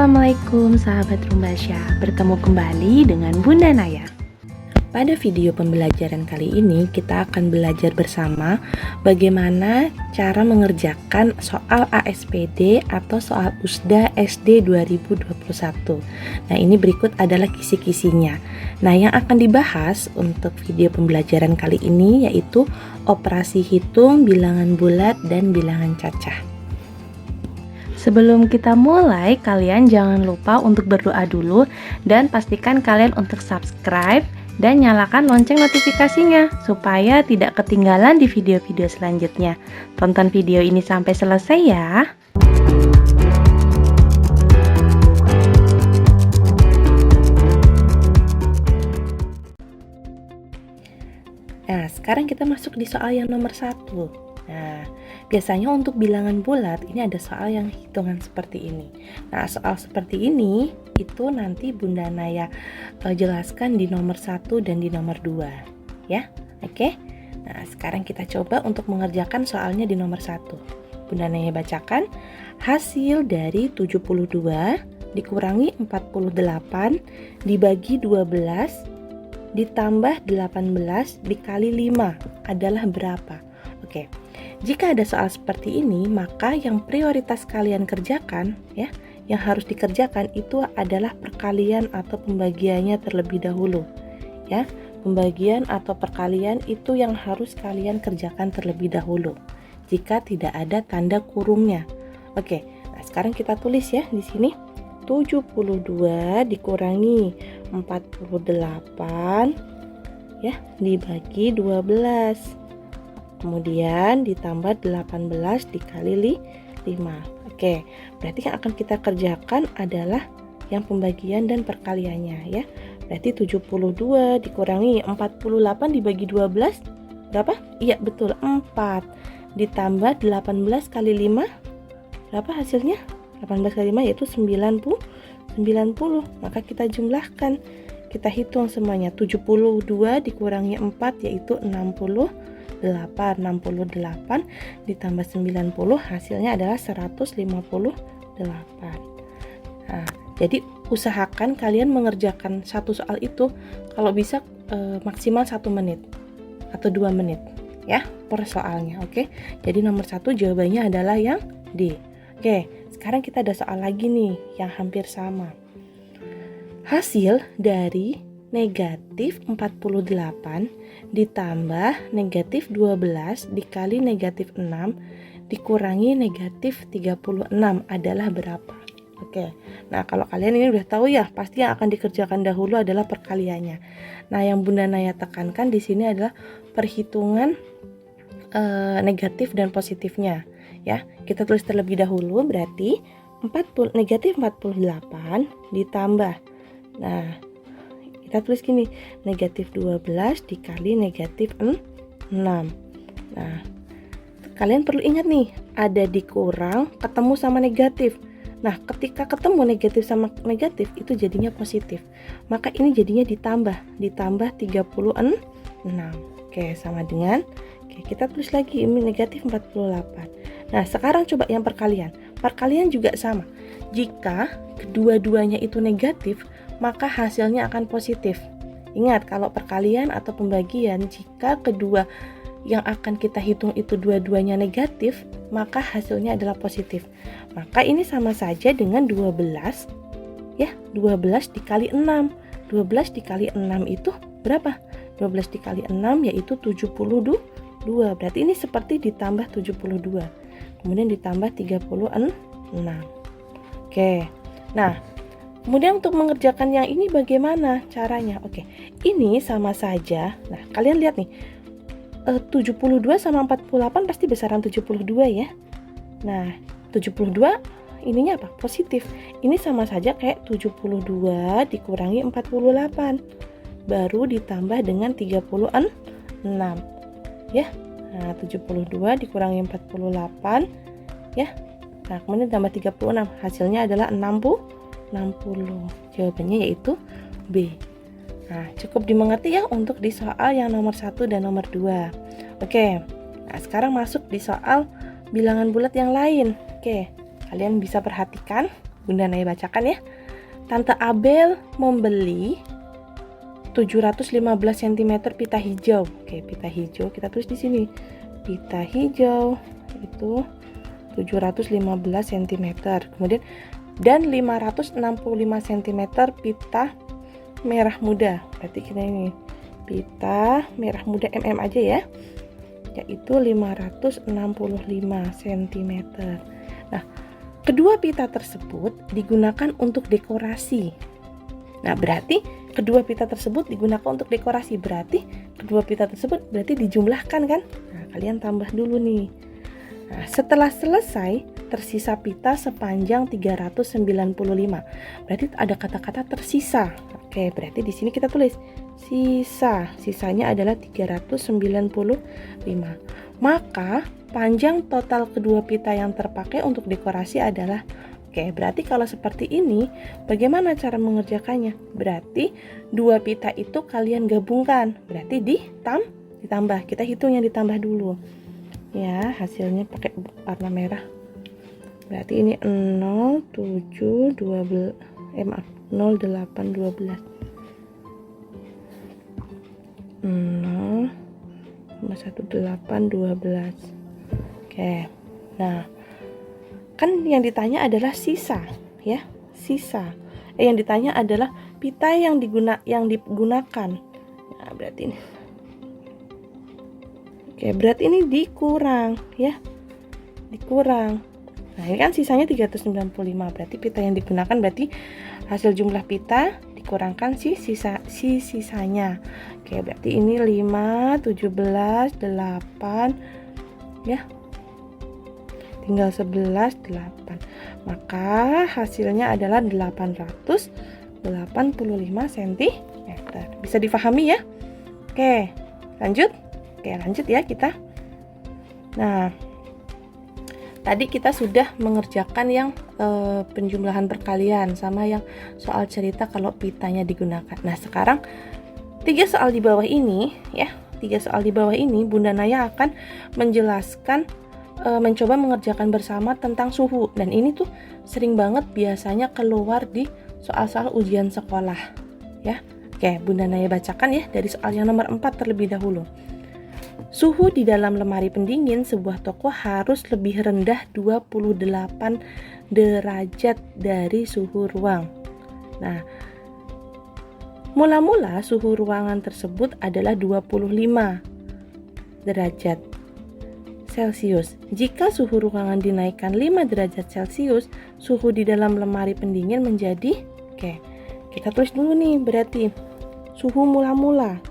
Assalamualaikum sahabat Rumbasya, bertemu kembali dengan Bunda Naya. Pada video pembelajaran kali ini kita akan belajar bersama bagaimana cara mengerjakan soal ASPD atau soal USDA SD 2021. Nah, ini berikut adalah kisi-kisinya. Nah, yang akan dibahas untuk video pembelajaran kali ini yaitu operasi hitung, bilangan bulat, dan bilangan cacah. Sebelum kita mulai, kalian jangan lupa untuk berdoa dulu dan pastikan kalian untuk subscribe dan nyalakan lonceng notifikasinya supaya tidak ketinggalan di video-video selanjutnya. Tonton video ini sampai selesai ya. Nah, sekarang kita masuk di soal yang nomor 1. Nah, biasanya untuk bilangan bulat ini ada soal yang hitungan seperti ini. Nah, soal seperti ini itu nanti Bunda Naya jelaskan di nomor 1 dan di nomor 2 ya. Oke. Nah, sekarang kita coba untuk mengerjakan soalnya di nomor 1. Bunda Naya bacakan, hasil dari 72 dikurangi 48 dibagi 12 ditambah 18 dikali 5 adalah berapa? Oke. Jika ada soal seperti ini, maka yang prioritas kalian kerjakan ya, yang harus dikerjakan itu adalah perkalian atau pembagiannya terlebih dahulu. Ya, pembagian atau perkalian itu yang harus kalian kerjakan terlebih dahulu. Jika tidak ada tanda kurungnya. Oke. Nah, sekarang kita tulis ya di sini 72 dikurangi 48 ya, dibagi 12. Kemudian ditambah 18 dikali 5. Oke, berarti yang akan kita kerjakan adalah yang pembagian dan perkaliannya ya. Berarti 72 dikurangi 48 dibagi 12 berapa? Iya, betul, 4. Ditambah 18 kali 5 berapa hasilnya? 18 kali 5 yaitu 90. Maka kita jumlahkan. Kita hitung semuanya. 72 dikurangi 4 yaitu 68 ditambah 90 hasilnya adalah 158. Nah, jadi usahakan kalian mengerjakan satu soal itu kalau bisa maksimal 1 menit atau 2 menit ya per soalnya. Oke. Jadi nomor 1 jawabannya adalah yang D. Oke, sekarang kita ada soal lagi nih yang hampir sama. Hasil dari negatif 48 ditambah negatif 12 dikali negatif 6 dikurangi negatif 36 adalah berapa? Oke, nah kalau kalian ini udah tahu ya, pasti yang akan dikerjakan dahulu adalah perkaliannya. Nah, yang Bunda Naya tekankan di sini adalah perhitungan negatif dan positifnya ya. Kita tulis terlebih dahulu, berarti negatif 48 ditambah, nah kita tulis gini, negatif 12 dikali negatif 6. Nah, kalian perlu ingat nih, ada dikurang, ketemu sama negatif. Nah, ketika ketemu negatif sama negatif, itu jadinya positif. Maka ini jadinya ditambah 36. Oke, sama dengan, kita tulis lagi, ini negatif 48. Nah, sekarang coba yang perkalian. Perkalian juga sama. Jika kedua-duanya itu negatif, maka hasilnya akan positif. Ingat, kalau perkalian atau pembagian, jika kedua yang akan kita hitung itu dua-duanya negatif, maka hasilnya adalah positif. Maka ini sama saja dengan 12 ya, 12 dikali 6. 12 dikali 6 itu berapa? 12 dikali 6 yaitu 72. Berarti ini seperti ditambah 72. Kemudian ditambah 36. Oke. Nah, kemudian untuk mengerjakan yang ini bagaimana caranya? Oke, ini sama saja. Nah, kalian lihat nih, 72 sama 48 pasti besaran 72 ya. Nah, 72 ininya apa? Positif. Ini sama saja kayak 72 dikurangi 48. Baru ditambah dengan 36. Ya. Nah, 72 dikurangi 48 ya. Nah, kemudian tambah 36. Hasilnya adalah 60. Jawabannya yaitu B. Nah, cukup dimengerti ya untuk di soal yang nomor 1 dan nomor 2. Oke. Nah, sekarang masuk di soal bilangan bulat yang lain. Oke. Kalian bisa perhatikan Bunda Naya bacakan ya. Tante Abel membeli 715 cm pita hijau. Oke, pita hijau kita tulis di sini. Pita hijau itu 715 cm. Kemudian dan 565 cm pita merah muda. Berarti kita ini pita merah muda mm aja ya. Yaitu 565 cm. Nah, kedua pita tersebut digunakan untuk dekorasi. Nah, berarti kedua pita tersebut digunakan untuk dekorasi. Berarti kedua pita tersebut berarti dijumlahkan kan? Nah, kalian tambah dulu nih. Nah, setelah selesai, tersisa pita sepanjang 395. Berarti ada kata-kata tersisa. Oke, berarti di sini kita tulis sisa. Sisanya adalah 395. Maka panjang total kedua pita yang terpakai untuk dekorasi adalah. Oke, berarti kalau seperti ini, bagaimana cara mengerjakannya? Berarti dua pita itu kalian gabungkan. Berarti ditambah. Kita hitung yang ditambah dulu. Ya, hasilnya pakai warna merah. Berarti ini 07 12 08 12 0,18 12. Oke. Nah, kan yang ditanya adalah sisa, ya. Sisa. Yang ditanya adalah pita yang digunakan. Nah, berarti ini. Oke, berarti ini dikurang, ya. Dikurang. Nah, ini kan sisanya 395. Berarti pita yang digunakan berarti hasil jumlah pita dikurangkan sisanya. Oke, berarti ini 5, 17, 8 ya. Tinggal 11, 8. Maka hasilnya adalah 885 cm. Bisa difahami ya? Oke, lanjut. Oke, lanjut ya kita. Nah, tadi kita sudah mengerjakan yang penjumlahan perkalian sama yang soal cerita kalau pitanya digunakan. Nah, sekarang 3 soal di bawah ini ya, 3 soal di bawah ini Bunda Naya akan menjelaskan mencoba mengerjakan bersama tentang suhu. Dan ini tuh sering banget biasanya keluar di soal-soal ujian sekolah ya. Oke, Bunda Naya bacakan ya dari soal yang nomor 4 terlebih dahulu. Suhu di dalam lemari pendingin sebuah toko harus lebih rendah 28 derajat dari suhu ruang. Nah, mula-mula suhu ruangan tersebut adalah 25 derajat Celcius. Jika suhu ruangan dinaikkan 5 derajat Celcius, suhu di dalam lemari pendingin menjadi, oke, kita tulis dulu nih berarti suhu mula-mula.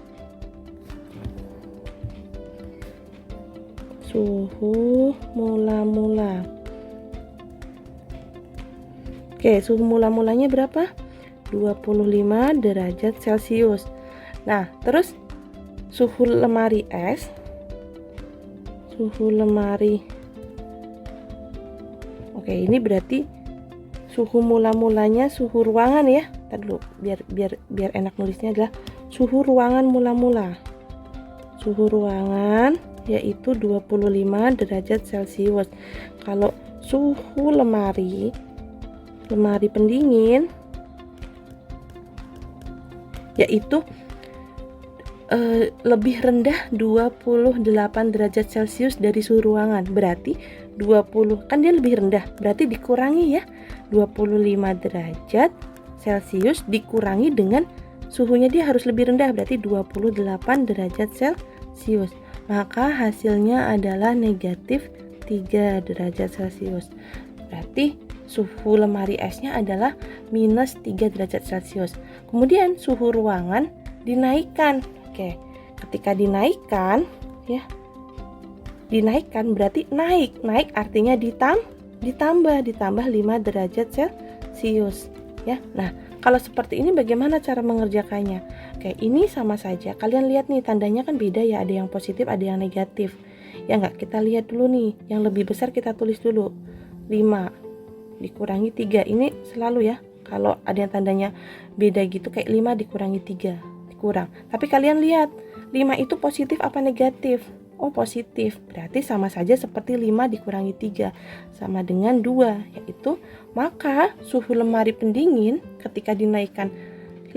Suhu mula-mula. Oke, suhu mula-mulanya berapa? 25 derajat Celcius. Nah, terus suhu lemari es. Suhu lemari. Oke, ini berarti suhu mula-mulanya suhu ruangan ya. Tadi dulu biar enak nulisnya adalah suhu ruangan mula-mula. Suhu ruangan yaitu 25 derajat Celcius. Kalau suhu lemari pendingin yaitu lebih rendah 28 derajat Celcius dari suhu ruangan. Berarti 20 kan dia lebih rendah, berarti dikurangi ya 25 derajat Celcius dikurangi dengan suhunya dia harus lebih rendah, berarti 28 derajat Celcius. Maka hasilnya adalah negatif 3 derajat Celcius. Berarti suhu lemari esnya adalah minus 3 derajat Celcius. Kemudian suhu ruangan dinaikkan. Oke, ketika dinaikkan ya, dinaikkan berarti naik artinya ditambah 5 derajat Celcius ya. Nah, kalau seperti ini bagaimana cara mengerjakannya? Oke, ini sama saja. Kalian lihat nih tandanya kan beda ya, ada yang positif, ada yang negatif. Ya enggak, kita lihat dulu nih. Yang lebih besar kita tulis dulu. 5 dikurangi 3. Ini selalu ya. Kalau ada yang tandanya beda gitu kayak 5 dikurangi 3, dikurang. Tapi kalian lihat, 5 itu positif apa negatif? Oh, positif. Berarti sama saja seperti 5 dikurangi 3 sama dengan 2, yaitu maka suhu lemari pendingin ketika dinaikkan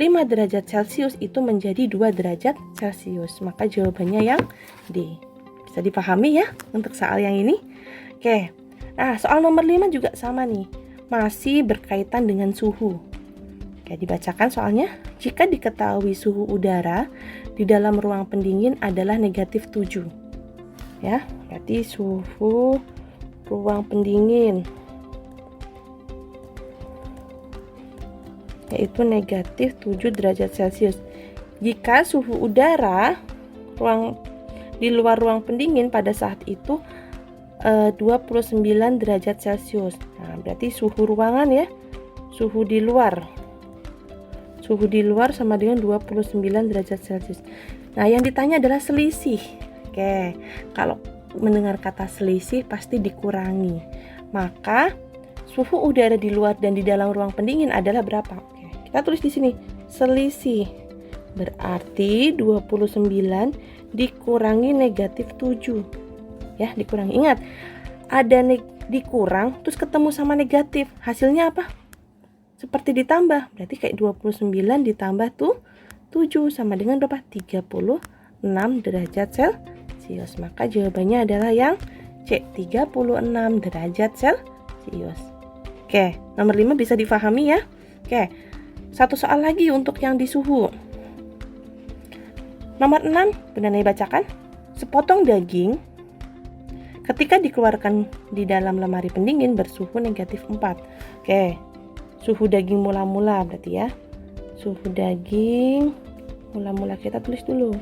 5 derajat Celcius itu menjadi 2 derajat Celcius. Maka jawabannya yang D. Bisa dipahami ya untuk soal yang ini? Oke. Nah, soal nomor 5 juga sama nih. Masih berkaitan dengan suhu. Oke, dibacakan soalnya. Jika diketahui suhu udara di dalam ruang pendingin adalah negatif 7. Ya, berarti suhu ruang pendingin yaitu negatif 7 derajat Celcius. Jika suhu udara di luar ruang pendingin pada saat itu 29 derajat Celcius. Nah, berarti suhu ruangan ya. Suhu di luar sama dengan 29 derajat Celcius. Nah, yang ditanya adalah selisih. Oke, kalau mendengar kata selisih pasti dikurangi. Maka suhu udara di luar dan di dalam ruang pendingin adalah berapa? Oke, kita tulis di sini selisih. Berarti 29 dikurangi negatif 7. Ya, dikurangi. Ingat, ada dikurang terus ketemu sama negatif. Hasilnya apa? Seperti ditambah. Berarti kayak 29 ditambah 7 sama dengan berapa? 36 derajat Celcius. Maka jawabannya adalah yang C, 36 derajat Celcius. Oke, nomor 5 bisa difahami ya. Oke, satu soal lagi untuk yang di suhu. Nomor 6, Bunda Nai bacakan. Sepotong daging ketika dikeluarkan di dalam lemari pendingin bersuhu negatif 4. Oke, suhu daging mula-mula berarti ya. Suhu daging mula-mula kita tulis dulu.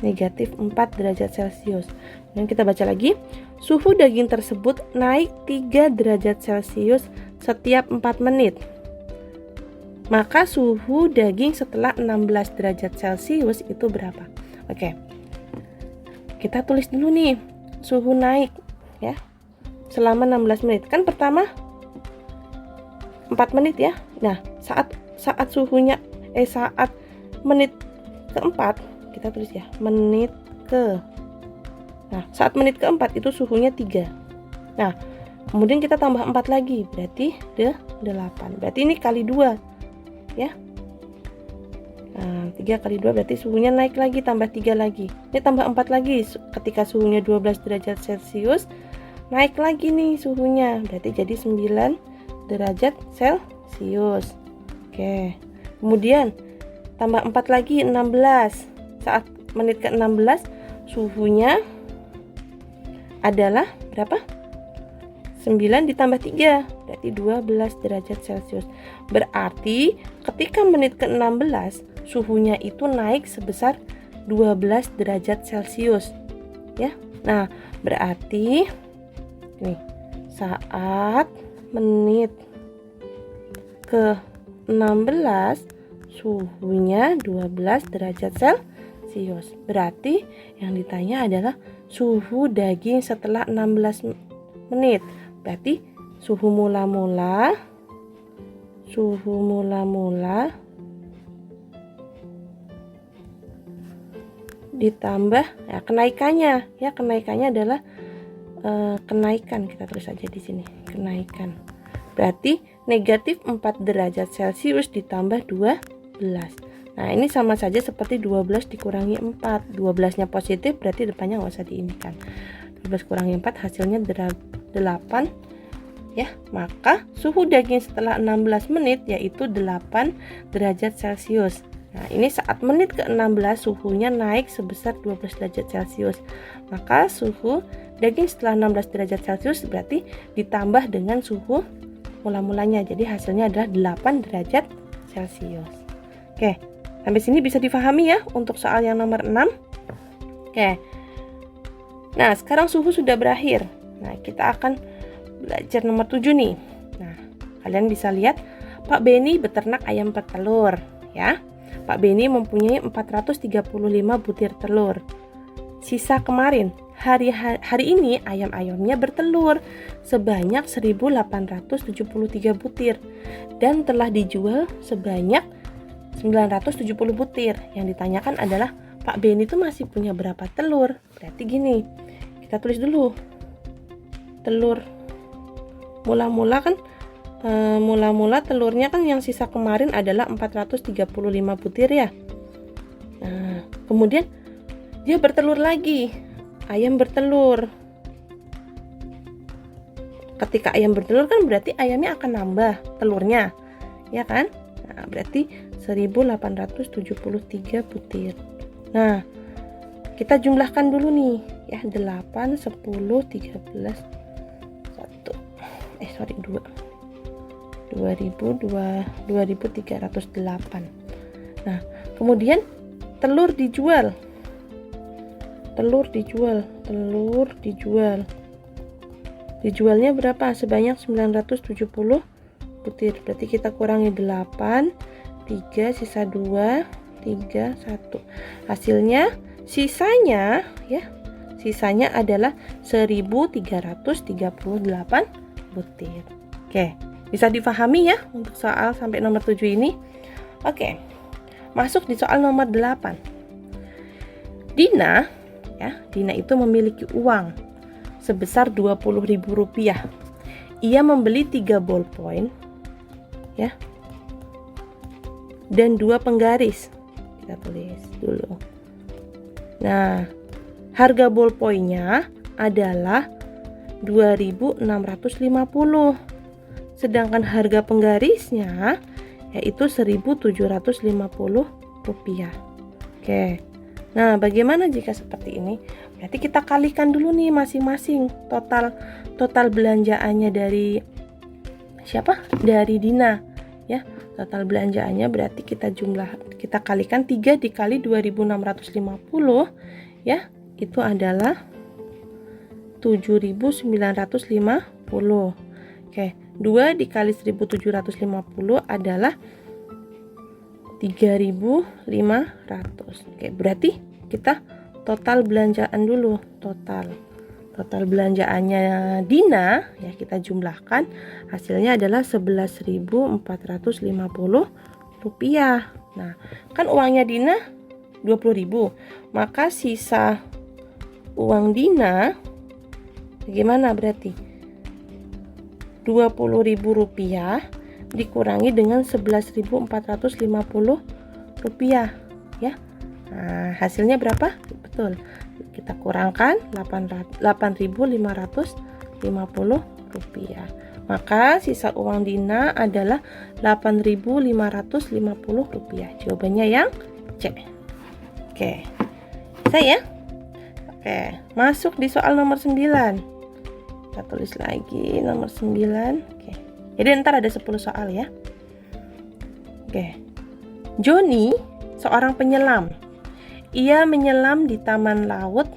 Negatif 4 derajat Celcius. Dan kita baca lagi. Suhu daging tersebut naik 3 derajat Celcius setiap 4 menit. Maka suhu daging setelah 16 derajat Celcius itu berapa? Oke. Kita tulis dulu nih. Suhu naik ya. Selama 16 menit. Kan pertama 4 menit ya. Nah, saat menit keempat kita tulis ya, saat menit keempat itu suhunya 3. Nah, kemudian kita tambah 4 lagi, berarti 8. Berarti ini kali 2 ya. Nah, 3 kali 2 berarti suhunya naik lagi, tambah 3 lagi. Ini tambah 4 lagi, ketika suhunya 12 derajat Celcius naik lagi nih suhunya, berarti jadi 9 derajat Celcius. Oke, kemudian tambah 4 lagi, 16. Saat menit ke-16 suhunya adalah berapa? 9 ditambah 3 berarti 12 derajat Celcius. Berarti ketika menit ke-16 suhunya itu naik sebesar 12 derajat Celcius ya. Nah, berarti nih saat menit ke-16 suhunya 12 derajat Celcius. Berarti yang ditanya adalah suhu daging setelah 16 menit. Berarti suhu mula-mula ditambah ya kenaikannya adalah kenaikan, kita tulis aja di sini kenaikan. Berarti negatif 4 derajat Celcius ditambah 12. Nah, ini sama saja seperti 12 dikurangi 4. 12-nya positif, berarti depannya nggak usah diinikan. 12 kurangi 4 hasilnya 8 ya. Maka suhu daging setelah 16 menit yaitu 8 derajat Celcius. Nah, ini saat menit ke-16 suhunya naik sebesar 12 derajat Celcius. Maka suhu daging setelah 16 derajat Celcius berarti ditambah dengan suhu mula-mulanya. Jadi hasilnya adalah 8 derajat Celcius. Oke, sampai sini bisa difahami ya untuk soal yang nomor 6. Oke. Nah, sekarang suhu sudah berakhir. Nah, kita akan belajar nomor 7 nih. Nah, kalian bisa lihat Pak Beni beternak ayam petelur ya. Pak Beni mempunyai 435 butir telur. Sisa kemarin, hari ini ayam-ayamnya bertelur sebanyak 1873 butir dan telah dijual sebanyak 970 butir. Yang ditanyakan adalah Pak Beni itu masih punya berapa telur? Berarti gini, kita tulis dulu telur. Mula-mula telurnya kan yang sisa kemarin adalah 435 butir ya. Nah, kemudian dia bertelur lagi. Ayam bertelur. Ketika ayam bertelur kan berarti ayamnya akan nambah telurnya, ya kan? Nah, berarti 1873 butir. Nah, kita jumlahkan dulu nih ya, 8, 10, 13, 2. 2308. Nah, kemudian telur dijual. Dijualnya berapa? Sebanyak 970 butir. Berarti kita kurangi 8, 3, sisa 2, 3, 1. Hasilnya sisanya adalah 1338 butir. Oke, bisa difahami ya untuk soal sampai nomor 7 ini. Oke. Masuk di soal nomor 8. Dina itu memiliki uang sebesar Rp20.000. Ia membeli 3 ballpoint ya. Dan 2 penggaris. Kita tulis dulu. Nah, harga ballpointnya adalah 2.650. Sedangkan harga penggarisnya yaitu 1.750 rupiah. Oke. Nah, bagaimana jika seperti ini? Berarti kita kalikan dulu nih masing-masing total belanjaannya dari siapa? Dari Dina, ya. Total belanjaannya berarti kita kalikan 3 dikali 2.650 ya. Itu adalah 7.950. Oke, 2 dikali 1.750 adalah 3.500. Oke, berarti kita total belanjaan dulu. Total belanjaannya Dina ya, kita jumlahkan, hasilnya adalah 11.450 rupiah. Nah, kan uangnya Dina 20.000, maka sisa uang Dina bagaimana? Berarti 20.000 rupiah dikurangi dengan 11.450 rupiah ya. Nah, hasilnya berapa? Betul, kita kurangkan 8.550 rupiah. Maka sisa uang Dina adalah 8.550 rupiah. Jawabannya yang C. Oke, saya Oke, masuk di soal nomor 9. Kita tulis lagi nomor 9. Oke. Jadi ntar ada 10 soal ya. Oke. Joni seorang penyelam. Ia menyelam di taman laut.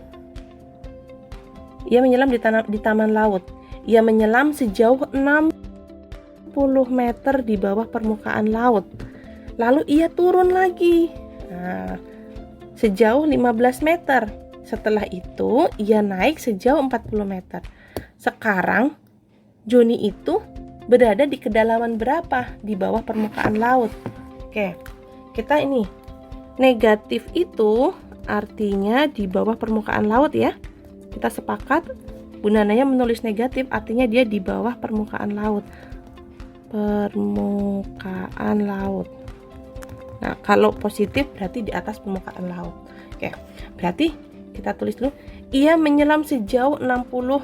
Ia menyelam sejauh 60 meter di bawah permukaan laut. Lalu ia turun lagi. Nah, sejauh 15 meter. Setelah itu, ia naik sejauh 40 meter. Sekarang, Joni itu berada di kedalaman berapa di bawah permukaan laut? Oke, kita ini negatif itu artinya di bawah permukaan laut ya. Kita sepakat, Bunda Naya menulis negatif artinya dia di bawah permukaan laut. Permukaan laut. Nah, kalau positif berarti di atas permukaan laut. Oke, berarti kita tulis dulu, ia menyelam sejauh 60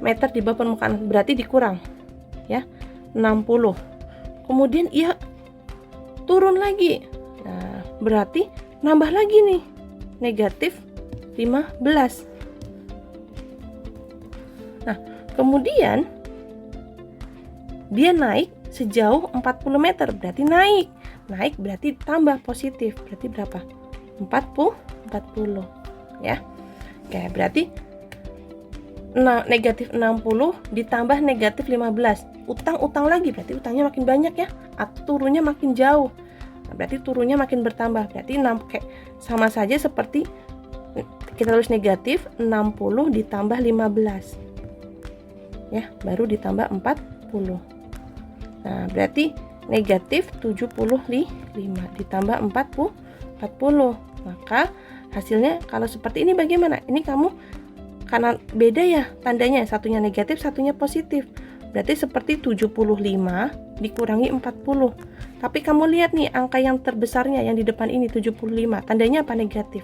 meter di bawah permukaan, berarti dikurang ya, 60. Kemudian ia turun lagi. Nah, berarti nambah lagi nih, negatif 15. Nah, kemudian dia naik sejauh 40 meter, berarti naik berarti tambah positif, berarti berapa? 40 ya. Oke, berarti negatif 60 ditambah negatif 15. Utang lagi, berarti utangnya makin banyak ya, atau turunnya makin jauh. Nah, berarti turunnya makin bertambah. Berarti sama saja seperti kita tulis negatif 60 ditambah 15. Ya, baru ditambah 40. Nah, berarti negatif 75 ditambah 40. Maka hasilnya kalau seperti ini bagaimana? Ini kamu karena beda ya tandanya, satunya negatif, satunya positif. Berarti seperti 75 dikurangi 40. Tapi kamu lihat nih angka yang terbesarnya yang di depan ini 75, tandanya apa? Negatif.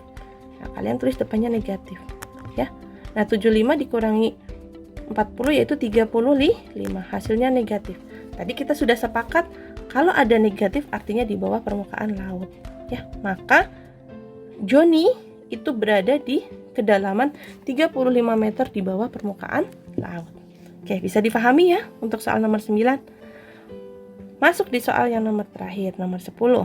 Nah, kalian tulis depannya negatif ya. Nah, 75 dikurangi 40 yaitu 35, hasilnya negatif. Tadi kita sudah sepakat kalau ada negatif artinya di bawah permukaan laut ya. Maka Joni itu berada di kedalaman 35 meter di bawah permukaan laut. Oke, bisa dipahami ya untuk soal nomor 9. Masuk di soal yang nomor terakhir, nomor 10.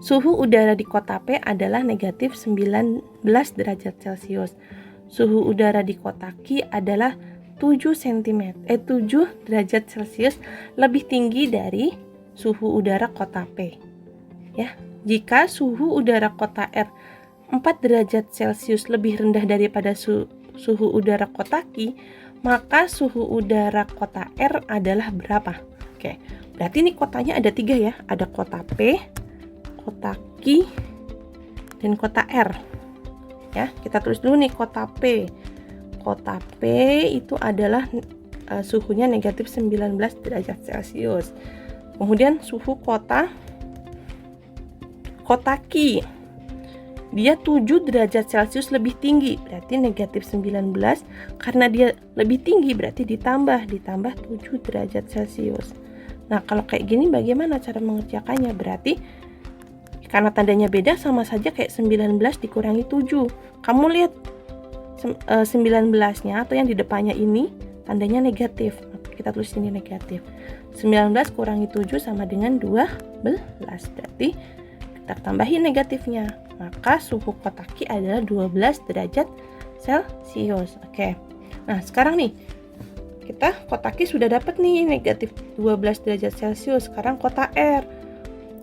Suhu udara di kota P adalah negatif 19 derajat Celcius. Suhu udara di kota Q adalah 7 derajat Celcius lebih tinggi dari suhu udara kota P. Ya, jika suhu udara kota R 4 derajat Celcius lebih rendah daripada suhu udara kota Q, maka suhu udara kota R adalah berapa? Oke, berarti ini kotanya ada 3 ya. Ada kota P, kota Q, dan kota R. Ya, kita tulis dulu nih kota P. Kota P itu adalah suhunya negatif 19 derajat Celcius. Kemudian suhu kota Q, dia 7 derajat Celcius lebih tinggi, berarti negatif 19. Karena dia lebih tinggi berarti ditambah 7 derajat Celcius. Nah, kalau kayak gini bagaimana cara mengerjakannya? Berarti karena tandanya beda sama saja kayak 19 dikurangi 7. Kamu lihat 19-nya atau yang di depannya ini tandanya negatif. Kita tulis ini negatif. 19 kurangi 7 sama dengan 12. Berarti kita tambahin negatifnya. Maka suhu kota Q adalah 12 derajat Celcius. Oke. Nah, sekarang nih kita kota Q sudah dapat nih negatif 12 derajat Celcius. Sekarang kota R.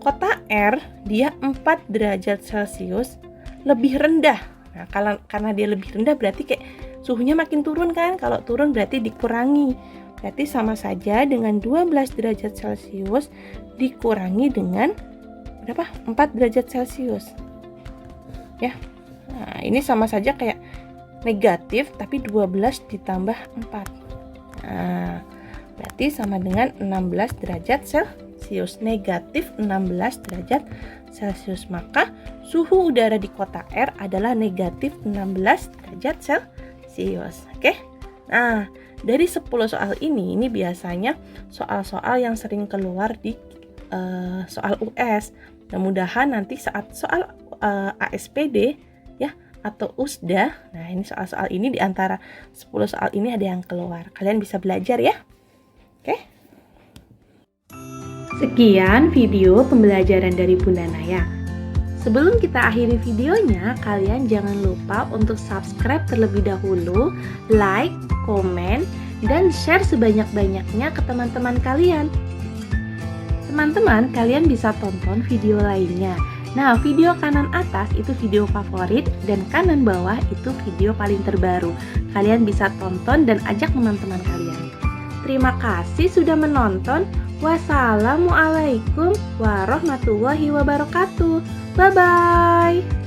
Kota R dia 4 derajat Celcius lebih rendah. Nah, karena dia lebih rendah berarti kayak suhunya makin turun kan? Kalau turun berarti dikurangi. Berarti sama saja dengan 12 derajat Celcius dikurangi dengan berapa? 4 derajat Celcius. Ya. Nah, ini sama saja kayak negatif tapi 12 ditambah 4. Nah, berarti sama dengan 16 derajat Celcius. Negatif 16 derajat Celcius. Maka suhu udara di kota R adalah negatif 16 derajat Celcius. Oke. Nah, dari 10 soal ini biasanya soal-soal yang sering keluar di soal US. Mudah-mudahan nanti saat soal ASPD ya atau USDA, nah ini soal-soal ini di antara 10 soal ini ada yang keluar. Kalian bisa belajar ya. Oke. Sekian video pembelajaran dari Bunda Naya. Sebelum kita akhiri videonya, kalian jangan lupa untuk subscribe terlebih dahulu, like, komen, dan share sebanyak-banyaknya ke teman-teman kalian. Teman-teman, kalian bisa tonton video lainnya. Nah, video kanan atas itu video favorit dan kanan bawah itu video paling terbaru. Kalian bisa tonton dan ajak teman-teman kalian. Terima kasih sudah menonton. Wassalamualaikum warahmatullahi wabarakatuh. Bye-bye.